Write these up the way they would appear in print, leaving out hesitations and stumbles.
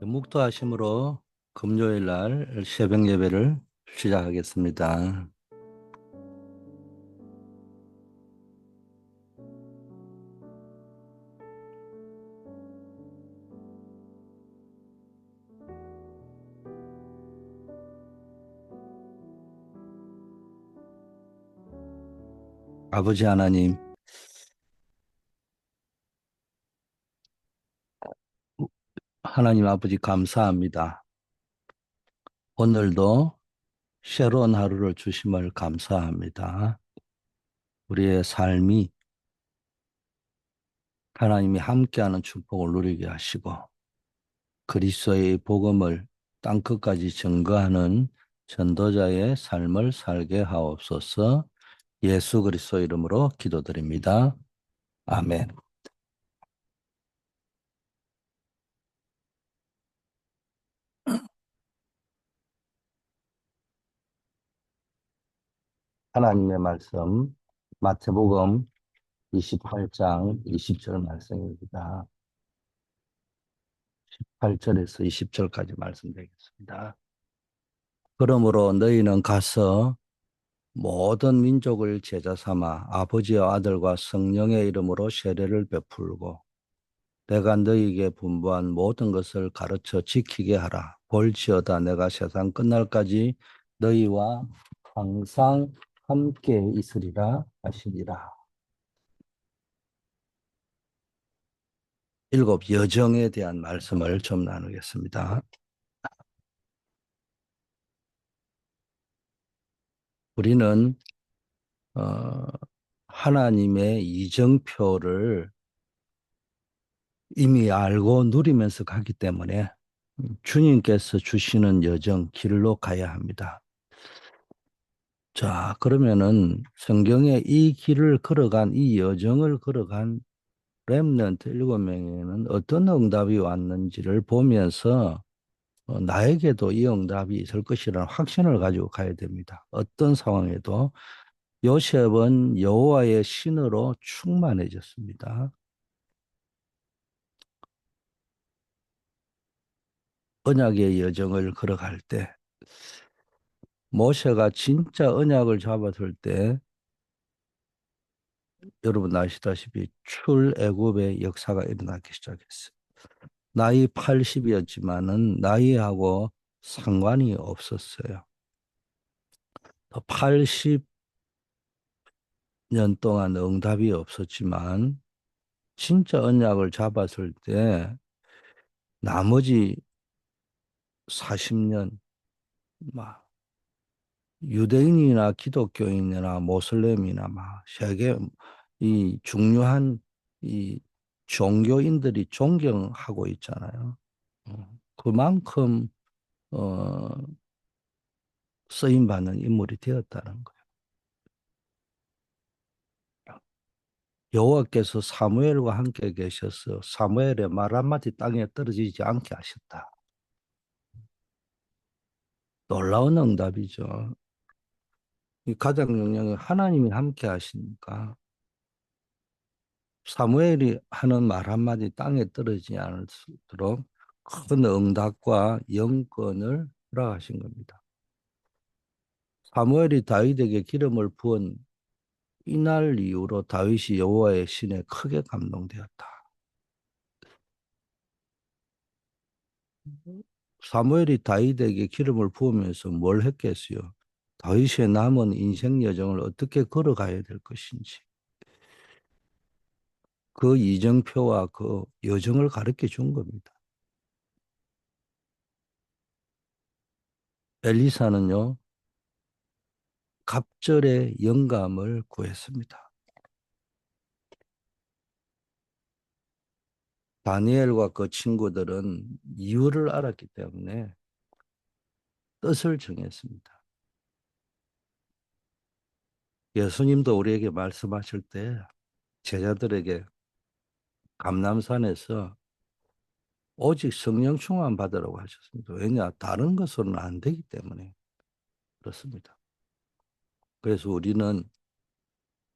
묵도하심으로 금요일 날 새벽 예배를 시작하겠습니다. 아버지 하나님, 하나님 아버지 감사합니다. 오늘도 새로운 하루를 주심을 감사합니다. 우리의 삶이 하나님이 함께하는 축복을 누리게 하시고 그리스도의 복음을 땅끝까지 증거하는 전도자의 삶을 살게 하옵소서. 예수 그리스도 이름으로 기도드립니다. 아멘. 하나님의 말씀 마태복음 28장 20절 말씀입니다. 8절에서 20절까지 말씀드리겠습니다. 그러므로 너희는 가서 모든 민족을 제자 삼아 아버지와 아들과 성령의 이름으로 세례를 베풀고 내가 너희에게 분부한 모든 것을 가르쳐 지키게 하라. 볼지어다 내가 세상 끝날까지 너희와 항상 함께 있으리라 하시니라. 일곱 여정에 대한 말씀을 좀 나누겠습니다. 우리는 어, 하나님의 이정표를 이미 알고 누리면서 가기 때문에 주님께서 주시는 여정, 길로 가야 합니다. 자, 그러면은 성경에 이 길을 걸어간, 이 여정을 걸어간 렘넌트 7명에는 어떤 응답이 왔는지를 보면서 나에게도 이 응답이 있을 것이라는 확신을 가지고 가야 됩니다. 어떤 상황에도 요셉은 여호와의 신으로 충만해졌습니다. 언약의 여정을 걸어갈 때 모세가 진짜 언약을 잡았을 때 여러분 아시다시피 출애굽의 역사가 일어나기 시작했어요. 나이 80이었지만은 나이하고 상관이 없었어요. 80년 동안 응답이 없었지만 진짜 언약을 잡았을 때 나머지 40년 막 유대인이나 기독교인이나 모슬렘이나 막 세계 이 중요한 이 종교인들이 존경하고 있잖아요. 그만큼 어, 쓰임 받는 인물이 되었다는 거예요. 여호와께서 사무엘과 함께 계셔서 사무엘의 말 한마디 땅에 떨어지지 않게 하셨다. 놀라운 응답이죠. 이 가장 중요한 건 하나님이 함께 하시니까 사무엘이 하는 말 한마디 땅에 떨어지지 않을수록 큰 응답과 영권을 허락하신 겁니다. 사무엘이 다윗에게 기름을 부은 이날 이후로 다윗이 여호와의 신에 크게 감동되었다. 사무엘이 다윗에게 기름을 부으면서 뭘 했겠어요? 다윗의 남은 인생 여정을 어떻게 걸어가야 될 것인지 그 이정표와 그 여정을 가르쳐 준 겁니다. 엘리사는요, 갑절의 영감을 구했습니다. 다니엘과 그 친구들은 이유를 알았기 때문에 뜻을 정했습니다. 예수님도 우리에게 말씀하실 때 제자들에게 감람산에서 오직 성령 충만 받으라고 하셨습니다. 왜냐? 다른 것으로는 안 되기 때문에 그렇습니다. 그래서 우리는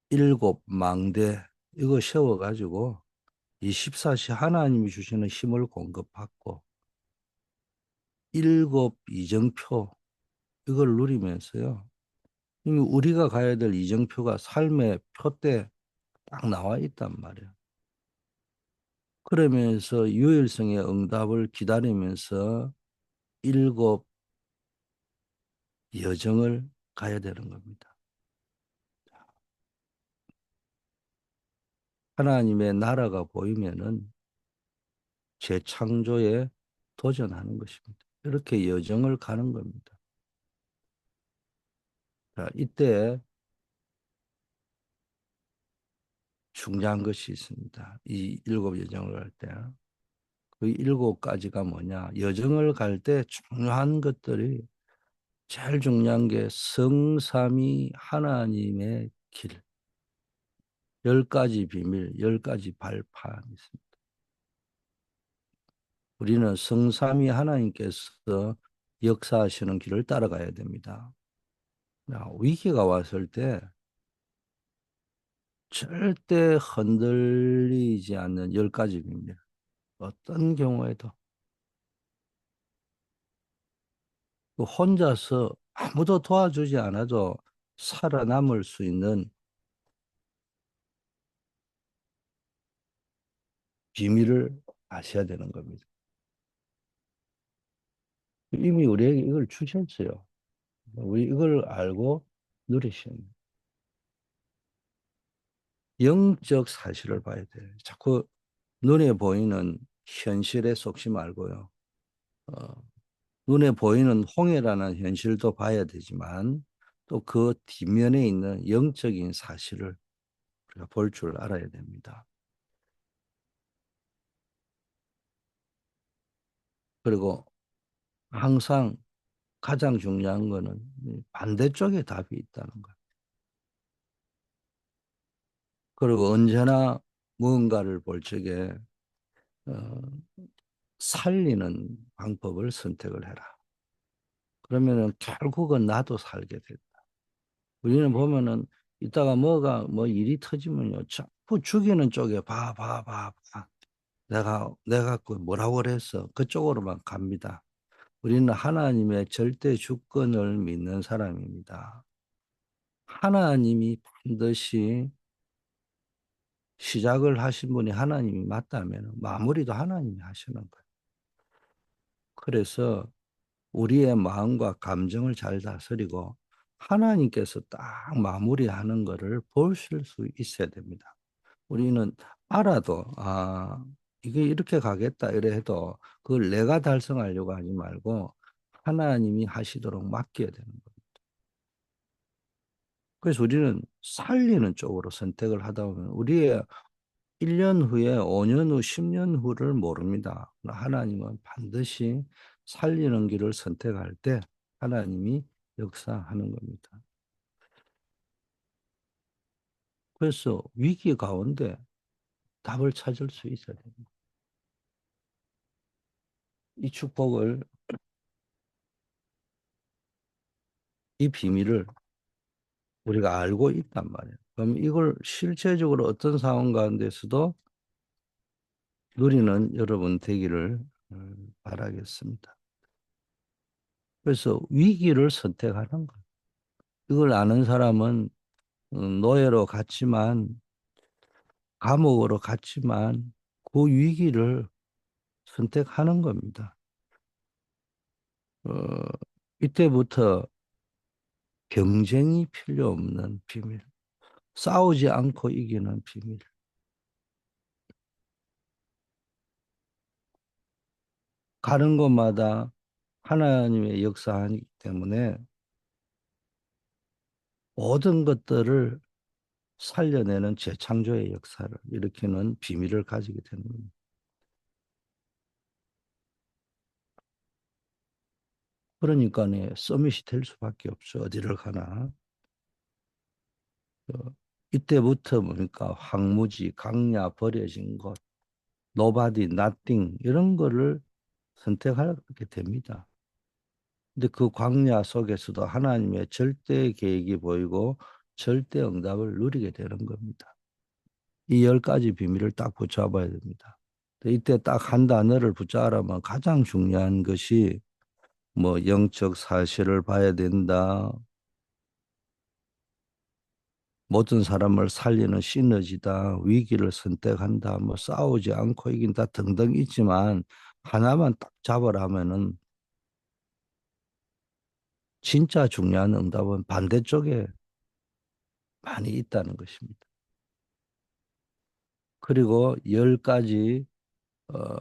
일곱 망대 이거 세워가지고 24시 하나님이 주시는 힘을 공급받고 일곱 이정표 이걸 누리면서요. 이미 우리가 가야 될 이정표가 삶의 표대 딱 나와 있단 말이에요. 그러면서 유일성의 응답을 기다리면서 일곱 여정을 가야 되는 겁니다. 하나님의 나라가 보이면은 재창조에 도전하는 것입니다. 이렇게 여정을 가는 겁니다. 자, 이때 중요한 것이 있습니다. 이 일곱 여정을 갈 때. 그 일곱 가지가 뭐냐? 여정을 갈 때 중요한 것들이 제일 중요한 게 성삼위 하나님의 길. 열 가지 비밀, 열 가지 발판이 있습니다. 우리는 성삼위 하나님께서 역사하시는 길을 따라가야 됩니다. 위기가 왔을 때 절대 흔들리지 않는 열 가지 비밀. 어떤 경우에도 그 혼자서 아무도 도와주지 않아도 살아남을 수 있는 비밀을 아셔야 되는 겁니다. 이미 우리에게 이걸 주셨어요. 우리 이걸 알고 누리시는 거예요. 영적 사실을 봐야 돼요. 자꾸 눈에 보이는 현실에 속지 말고요. 어, 눈에 보이는 홍해라는 현실도 봐야 되지만 또 그 뒷면에 있는 영적인 사실을 우리가 볼 줄 알아야 됩니다. 그리고 항상 가장 중요한 거는 반대쪽에 답이 있다는 거예요. 그리고 언제나 무언가를 볼 적에 어, 살리는 방법을 선택을 해라. 그러면은 결국은 나도 살게 된다. 우리는 보면은 이따가 뭐가 뭐 일이 터지면요 자꾸 죽이는 쪽에 봐. 내가 그 뭐라고 그랬어 그쪽으로만 갑니다. 우리는 하나님의 절대 주권을 믿는 사람입니다. 하나님이 반드시 시작을 하신 분이 하나님이 맞다면 마무리도 하나님이 하시는 거예요. 그래서 우리의 마음과 감정을 잘 다스리고 하나님께서 딱 마무리하는 것을 보실 수 있어야 됩니다. 우리는 알아도 이게 이렇게 가겠다 이래 해도 그걸 내가 달성하려고 하지 말고 하나님이 하시도록 맡겨야 되는 거예요. 그래서 우리는 살리는 쪽으로 선택을 하다 보면 우리의 1년 후에 5년 후, 10년 후를 모릅니다. 하나님은 반드시 살리는 길을 선택할 때 하나님이 역사하는 겁니다. 그래서 위기 가운데 답을 찾을 수 있어야 됩니다. 이 축복을, 이 비밀을 우리가 알고 있단 말이에요. 그럼 이걸 실제적으로 어떤 상황 가운데서도 누리는 여러분 되기를 바라겠습니다. 그래서 위기를 선택하는 거예요. 이걸 아는 사람은 노예로 갔지만 감옥으로 갔지만 그 위기를 선택하는 겁니다. 어, 이때부터 경쟁이 필요 없는 비밀, 싸우지 않고 이기는 비밀. 가는 곳마다 하나님의 역사이기 때문에 모든 것들을 살려내는 재창조의 역사를 일으키는 비밀을 가지게 되는 겁니다. 그러니까 서밋이 될 수밖에 없죠. 어디를 가나. 어, 이때부터 보니까 황무지, 강야, 버려진 곳, nobody, nothing 이런 거를 선택하게 됩니다. 근데 그 광야 속에서도 하나님의 절대 계획이 보이고 절대 응답을 누리게 되는 겁니다. 이 열 가지 비밀을 딱 붙잡아야 됩니다. 이때 딱 한 단어를 붙잡으면 가장 중요한 것이 뭐 영적 사실을 봐야 된다. 모든 사람을 살리는 시너지다. 위기를 선택한다. 뭐 싸우지 않고 이긴다 등등 있지만 하나만 딱 잡으라 하면은 진짜 중요한 응답은 반대쪽에 많이 있다는 것입니다. 그리고 열 가지 어,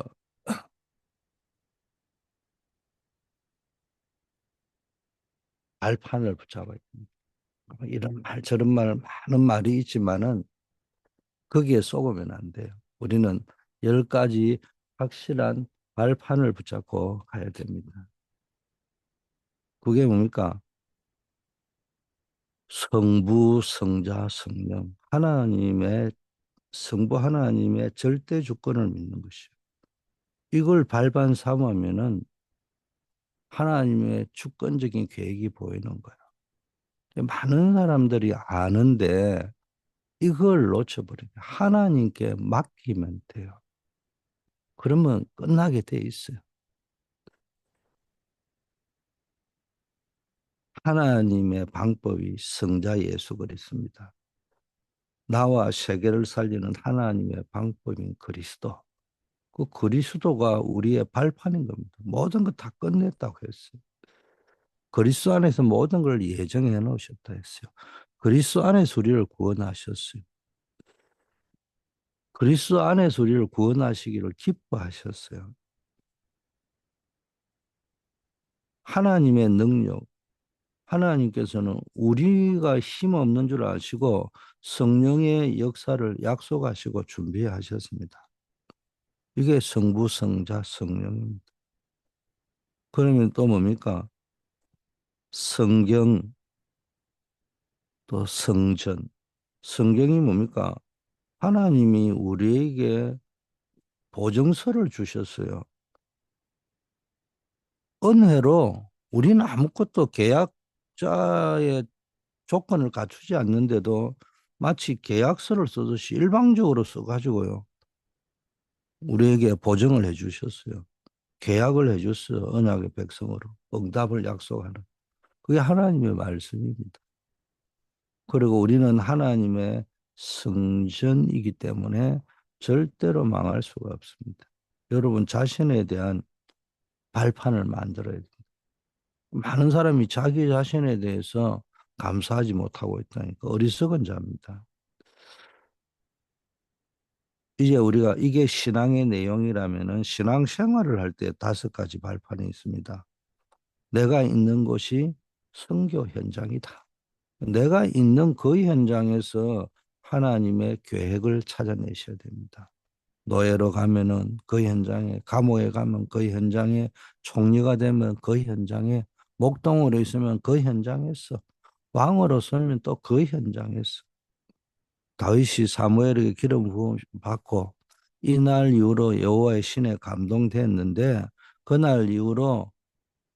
발판을 붙잡아야 됩니다. 이런 말 저런 말 많은 말이 있지만은 거기에 속으면 안 돼요. 우리는 열 가지 확실한 발판을 붙잡고 가야 됩니다. 그게 뭡니까? 성부, 성자, 성령. 하나님의 성부 하나님의 절대 주권을 믿는 것이요. 이걸 발반 삼으면은 하나님의 주권적인 계획이 보이는 거예요. 많은 사람들이 아는데 이걸 놓쳐버려요. 하나님께 맡기면 돼요. 그러면 끝나게 돼 있어요. 하나님의 방법이 성자 예수 그리스도입니다. 나와 세계를 살리는 하나님의 방법인 그리스도. 그 그리스도가 우리의 발판인 겁니다. 모든 것 다 끝냈다고 했어요. 그리스도 안에서 모든 걸 예정해 놓으셨다 했어요. 그리스도 안에서 우리를 구원하셨어요. 그리스도 안에서 우리를 구원하시기를 기뻐하셨어요. 하나님의 능력, 하나님께서는 우리가 힘 없는 줄 아시고 성령의 역사를 약속하시고 준비하셨습니다. 이게 성부, 성자, 성령입니다. 그러면 또 뭡니까? 성경, 또 성전. 성경이 뭡니까? 하나님이 우리에게 보증서를 주셨어요. 은혜로 우리는 아무것도 계약자의 조건을 갖추지 않는데도 마치 계약서를 쓰듯이 일방적으로 써가지고요. 우리에게 보증을 해주셨어요. 계약을 해줬어요. 언약의 백성으로. 응답을 약속하는. 그게 하나님의 말씀입니다. 그리고 우리는 하나님의 성전이기 때문에 절대로 망할 수가 없습니다. 여러분 자신에 대한 발판을 만들어야 됩니다. 많은 사람이 자기 자신에 대해서 감사하지 못하고 있다니까 어리석은 자입니다. 이제 우리가 이게 신앙의 내용이라면은 신앙 생활을 할 때 다섯 가지 발판이 있습니다. 내가 있는 곳이 선교 현장이다. 내가 있는 그 현장에서 하나님의 계획을 찾아내셔야 됩니다. 노예로 가면은 그 현장에, 감옥에 가면 그 현장에, 총리가 되면 그 현장에, 목동으로 있으면 그 현장에서, 왕으로 서면 또 그 현장에서, 다윗이 사무엘에게 기름 부음 받고 이날 이후로 여호와의 신에 감동됐는데 그날 이후로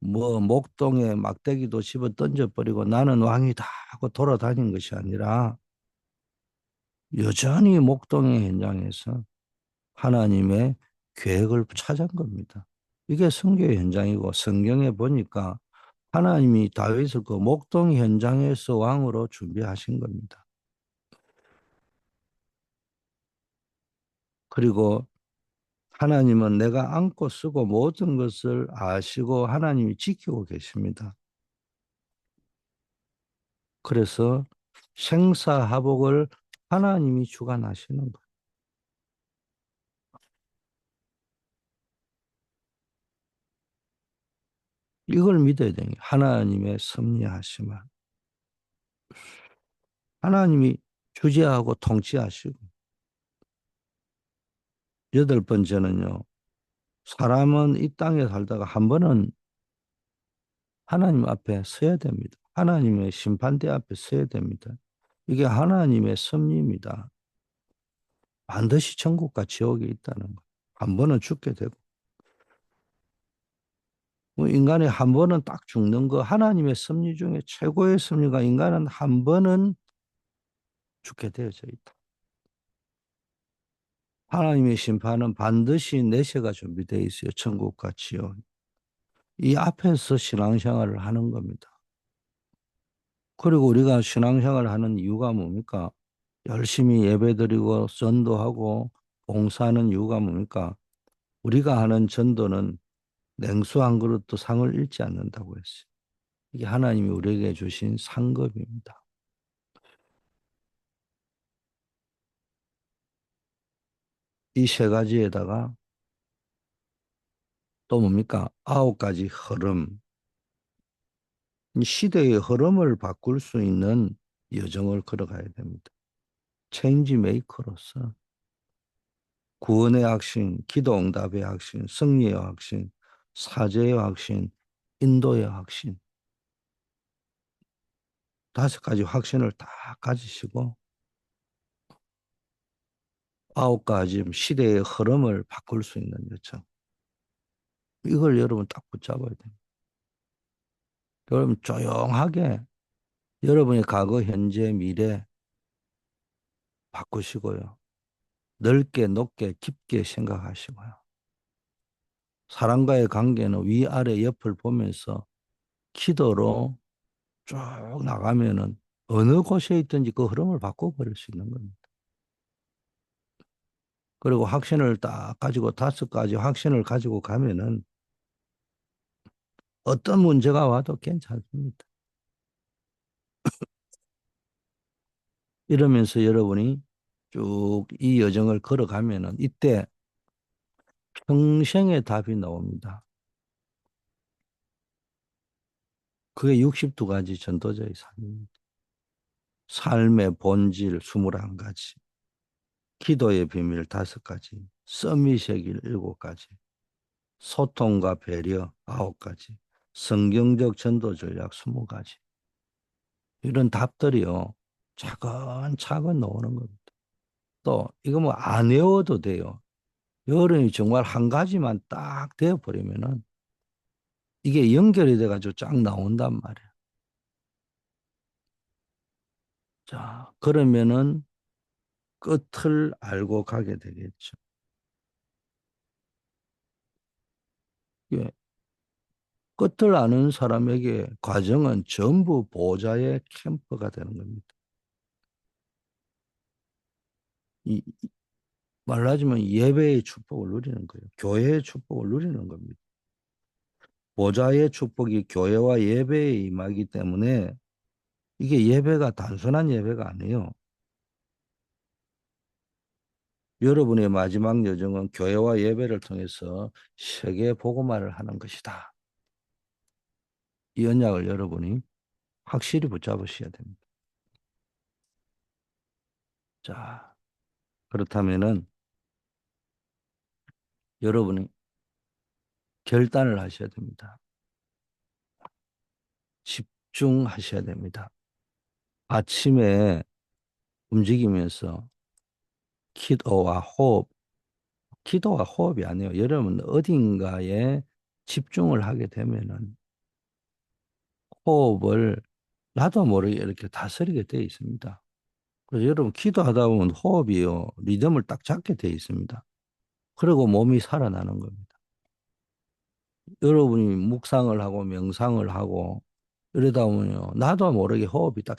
뭐 목동에 막대기도 집어 던져버리고 나는 왕이다 하고 돌아다닌 것이 아니라 여전히 목동의 현장에서 하나님의 계획을 찾은 겁니다. 이게 성교의 현장이고 성경에 보니까 하나님이 다윗을 그 목동 현장에서 왕으로 준비하신 겁니다. 그리고 하나님은 내가 안고 쓰고 모든 것을 아시고 하나님이 지키고 계십니다. 그래서 생사화복을 하나님이 주관하시는 거예요. 이걸 믿어야 되는 게 하나님의 섭리하심을. 하나님이 주재하고 통치하시고. 여덟 번째는요. 사람은 이 땅에 살다가 한 번은 하나님 앞에 서야 됩니다. 하나님의 심판대 앞에 서야 됩니다. 이게 하나님의 섭리입니다. 반드시 천국과 지옥이 있다는 거. 한 번은 죽게 되고. 뭐 인간이 한 번은 딱 죽는 거 하나님의 섭리 중에 최고의 섭리가 인간은 한 번은 죽게 되어져 있다. 하나님의 심판은 반드시 내세가 준비되어 있어요. 천국과 지옥. 이 앞에서 신앙생활을 하는 겁니다. 그리고 우리가 신앙생활을 하는 이유가 뭡니까? 열심히 예배드리고 전도하고 봉사하는 이유가 뭡니까? 우리가 하는 전도는 냉수 한 그릇도 상을 잃지 않는다고 했어요. 이게 하나님이 우리에게 주신 상급입니다. 이 세 가지에다가 또 뭡니까? 아홉 가지 흐름. 이 시대의 흐름을 바꿀 수 있는 여정을 걸어가야 됩니다. 체인지 메이커로서 구원의 확신, 기도 응답의 확신, 승리의 확신, 사죄의 확신, 인도의 확신. 다섯 가지 확신을 다 가지시고 아홉 가지 시대의 흐름을 바꿀 수 있는 요청. 이걸 여러분 딱 붙잡아야 됩니다. 여러분 조용하게 여러분의 과거, 현재, 미래 바꾸시고요. 넓게, 높게, 깊게 생각하시고요. 사람과의 관계는 위아래 옆을 보면서 기도로 쭉 나가면은 어느 곳에 있든지 그 흐름을 바꿔버릴 수 있는 겁니다. 그리고 확신을 딱 가지고 다섯 가지 확신을 가지고 가면은 어떤 문제가 와도 괜찮습니다. 이러면서 여러분이 쭉 이 여정을 걸어가면은 이때 평생의 답이 나옵니다. 그게 62가지 전도자의 삶입니다. 삶의 본질 21가지, 기도의 비밀 5가지, 서밋의 길 7가지, 소통과 배려 9가지, 성경적 전도 전략 20가지. 이런 답들이요. 차근차근 나오는 겁니다. 또 이거 뭐 안 외워도 돼요. 여러분이 정말 한 가지만 딱 되어버리면은 이게 연결이 돼가지고 쫙 나온단 말이에요. 자, 그러면은 끝을 알고 가게 되겠죠. 예, 끝을 아는 사람에게 과정은 전부 보좌의 캠프가 되는 겁니다. 이 말하자면 예배의 축복을 누리는 거예요. 교회의 축복을 누리는 겁니다. 보좌의 축복이 교회와 예배에 임하기 때문에 이게 예배가 단순한 예배가 아니에요. 여러분의 마지막 여정은 교회와 예배를 통해서 세계 복음화를 하는 것이다. 이 언약을 여러분이 확실히 붙잡으셔야 됩니다. 자, 그렇다면은 여러분이 결단을 하셔야 됩니다. 집중하셔야 됩니다. 아침에 움직이면서 기도와 호흡, 기도와 호흡이 아니에요. 여러분 어딘가에 집중을 하게 되면은 호흡을 나도 모르게 이렇게 다스리게 되어 있습니다. 그래서 여러분 기도하다 보면 호흡이요, 리듬을 딱 잡게 되어 있습니다. 그리고 몸이 살아나는 겁니다. 여러분이 묵상을 하고 명상을 하고 이러다 보면요, 나도 모르게 호흡이 딱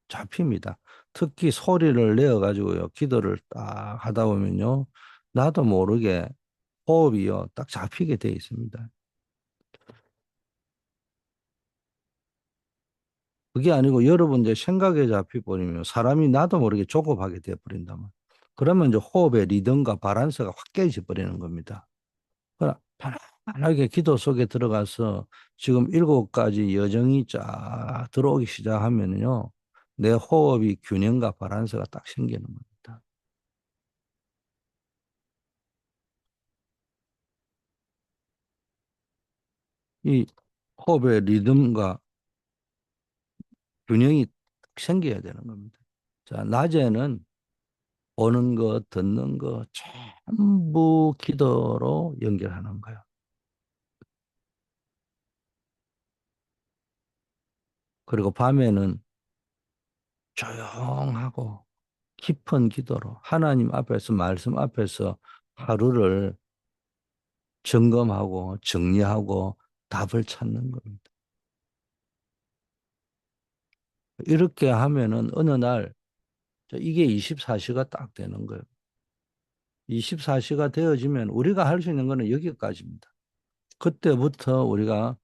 잡힙니다. 특히 소리를 내어 가지고요, 기도를 딱 하다 보면요, 나도 모르게 호흡이요 딱 잡히게 돼 있습니다. 그게 아니고 여러분 이제 생각에 잡혀버리면 사람이 나도 모르게 조급하게 돼버린다 말. 그러면 이제 호흡의 리듬과 바란스가 확 깨져 버리는 겁니다. 그러나 편안하게 기도 속에 들어가서 지금 7가지 여정이 쫙 들어오기 시작하면요, 내 호흡이 균형과 바란스가 딱 생기는 겁니다. 이 호흡의 리듬과 균형이 생겨야 되는 겁니다. 자, 낮에는 보는 것, 듣는 것 전부 기도로 연결하는 거예요. 그리고 밤에는 조용하고 깊은 기도로 하나님 앞에서, 말씀 앞에서 하루를 점검하고 정리하고 답을 찾는 겁니다. 이렇게 하면은 어느 날 이게 24시가 딱 되는 거예요. 24시가 되어지면 우리가 할 수 있는 거는 여기까지입니다. 그때부터 우리가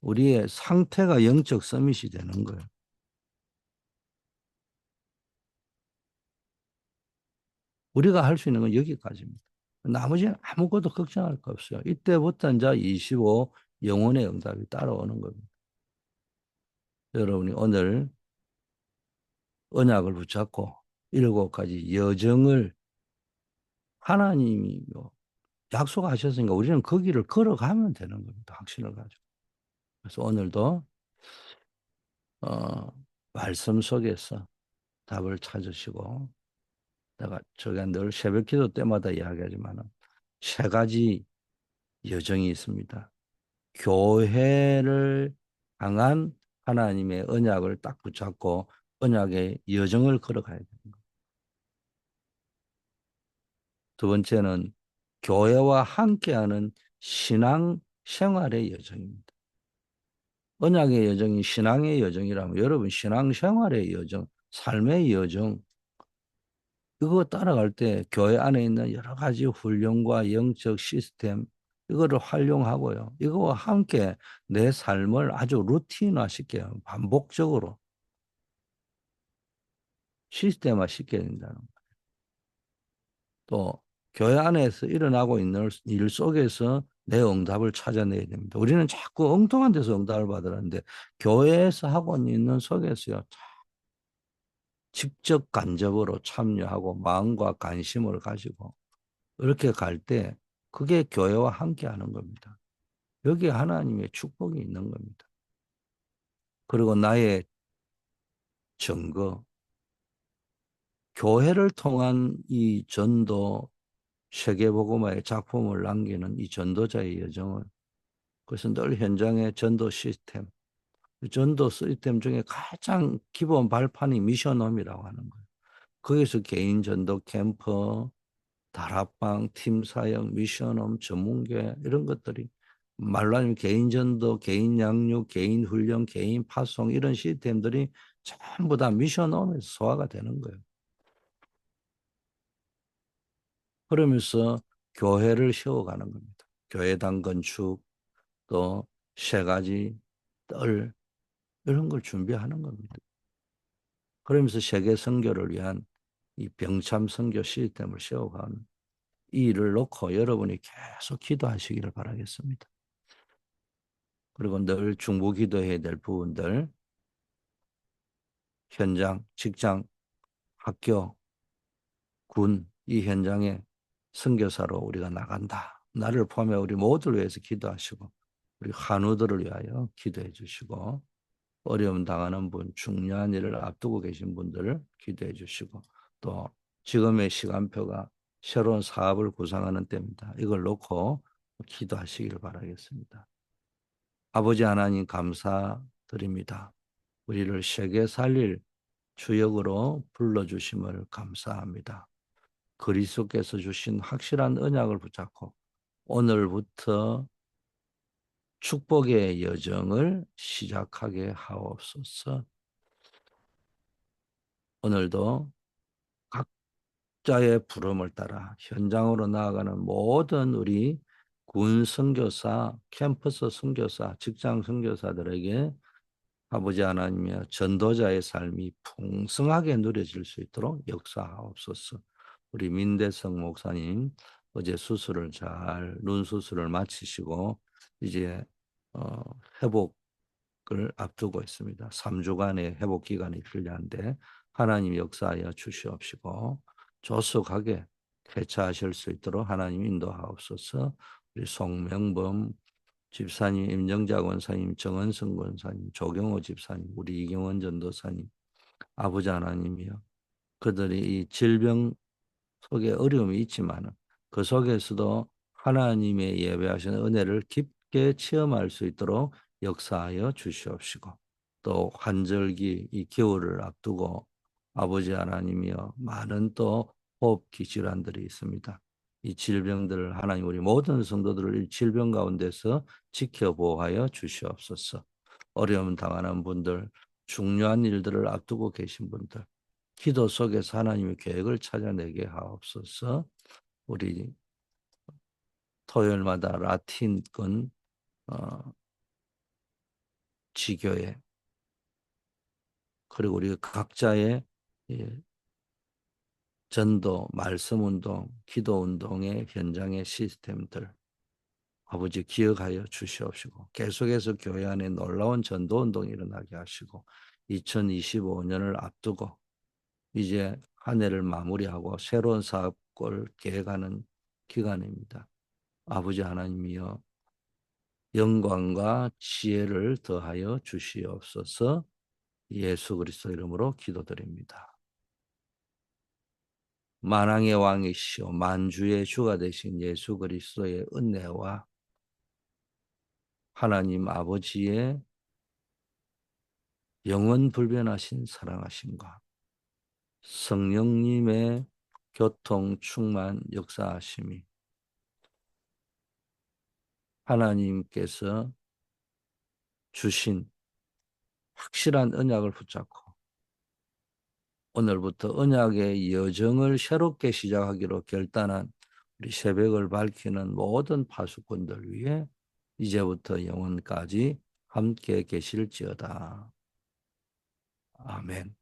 우리의 상태가 영적 서밋이 되는 거예요. 우리가 할 수 있는 건 여기까지입니다. 나머지는 아무것도 걱정할 거 없어요. 이때부터 이제 25 영혼의 응답이 따라오는 겁니다. 여러분이 오늘 언약을 붙잡고 7가지 여정을 하나님이 약속하셨으니까 우리는 그 길을 걸어가면 되는 겁니다. 확신을 가지고. 그래서 오늘도 어, 말씀 속에서 답을 찾으시고 제가 늘 새벽 기도 때마다 이야기하지만 세 가지 여정이 있습니다. 교회를 향한 하나님의 언약을 딱 붙잡고 언약의 여정을 걸어가야 됩니다. 두 번째는 교회와 함께하는 신앙 생활의 여정입니다. 언약의 여정이 신앙의 여정이라면 여러분 신앙 생활의 여정, 삶의 여정 이거 따라갈 때 교회 안에 있는 여러 가지 훈련과 영적 시스템 이거를 활용하고요. 이거와 함께 내 삶을 아주 루틴화시켜요. 반복적으로 시스템화 시켜야 된다는 거예요. 또 교회 안에서 일어나고 있는 일 속에서 내 응답을 찾아내야 됩니다. 우리는 자꾸 엉뚱한 데서 응답을 받으라는데 교회에서 하고 있는 속에서요. 직접 간접으로 참여하고 마음과 관심을 가지고 이렇게 갈 때 그게 교회와 함께 하는 겁니다. 여기에 하나님의 축복이 있는 겁니다. 그리고 나의 증거, 교회를 통한 이 전도, 세계복음화의 작품을 남기는 이 전도자의 여정은 그것은 늘 현장의 전도 시스템, 전도 시스템 중에 가장 기본 발판이 미션홈이라고 하는 거예요. 거기서 개인 전도 캠프, 다락방, 팀 사역, 미션홈, 전문계 이런 것들이 말로 하면 개인 전도, 개인 양육, 개인 훈련, 개인 파송 이런 시스템들이 전부 다 미션홈에서 소화가 되는 거예요. 그러면서 교회를 세워가는 겁니다. 교회당 건축, 또 세 가지 뜰 이런 걸 준비하는 겁니다. 그러면서 세계 선교를 위한 이 병참 선교 시스템을 세워가는 이 일을 놓고 여러분이 계속 기도하시기를 바라겠습니다. 그리고 늘 중보 기도해야 될 부분들, 현장, 직장, 학교, 군, 이 현장에 선교사로 우리가 나간다. 나를 포함해 우리 모두를 위해서 기도하시고 우리 한우들을 위하여 기도해 주시고 어려움 당하는 분, 중요한 일을 앞두고 계신 분들을 기도해 주시고 또 지금의 시간표가 새로운 사업을 구상하는 때입니다. 이걸 놓고 기도하시기를 바라겠습니다. 아버지 하나님 감사드립니다. 우리를 세계 살릴 주역으로 불러주심을 감사합니다. 그리스도께서 주신 확실한 언약을 붙잡고 오늘부터 축복의 여정을 시작하게 하옵소서. 오늘도 각자의 부름을 따라 현장으로 나아가는 모든 우리 군 선교사, 캠퍼스 선교사, 직장 선교사들에게 아버지 하나님이여 전도자의 삶이 풍성하게 누려질 수 있도록 역사하옵소서. 우리 민대성 목사님 어제 수술을 눈 수술을 마치시고 이제 어, 회복을 앞두고 있습니다. 3주간의 회복 기간이 필요한데 하나님 역사하여 주시옵시고 조속하게 쾌차하실 수 있도록 하나님 인도하옵소서. 우리 송명범 집사님, 임정자 권사님, 정은성 권사님, 조경호 집사님, 우리 이경원 전도사님, 아버지 하나님이여 그들이 이 질병 속에 어려움이 있지만 그 속에서도 하나님의 예배하시는 은혜를 깊게 체험할 수 있도록 역사하여 주시옵시고 또 환절기 이 겨울을 앞두고 아버지 하나님이여 많은 또 호흡기 질환들이 있습니다. 이 질병들을 하나님 우리 모든 성도들을 이 질병 가운데서 지켜보호하여 주시옵소서. 어려움 당하는 분들, 중요한 일들을 앞두고 계신 분들, 기도 속에서 하나님의 계획을 찾아내게 하옵소서. 우리 토요일마다 라틴권 어, 지교회 그리고 우리 각자의 예, 전도, 말씀 운동, 기도 운동의 현장의 시스템들 아버지 기억하여 주시옵시고 계속해서 교회 안에 놀라운 전도 운동이 일어나게 하시고 2025년을 앞두고 이제 한 해를 마무리하고 새로운 사업을 계획하는 기간입니다. 아버지 하나님이여 영광과 지혜를 더하여 주시옵소서. 예수 그리스도 이름으로 기도드립니다. 만왕의 왕이시오 만주의 주가 되신 예수 그리스도의 은혜와 하나님 아버지의 영원 불변하신 사랑하심과 성령님의 교통 충만 역사하심이 하나님께서 주신 확실한 언약을 붙잡고 오늘부터 언약의 여정을 새롭게 시작하기로 결단한 우리 새벽을 밝히는 모든 파수꾼들 위해 이제부터 영원까지 함께 계실지어다. 아멘.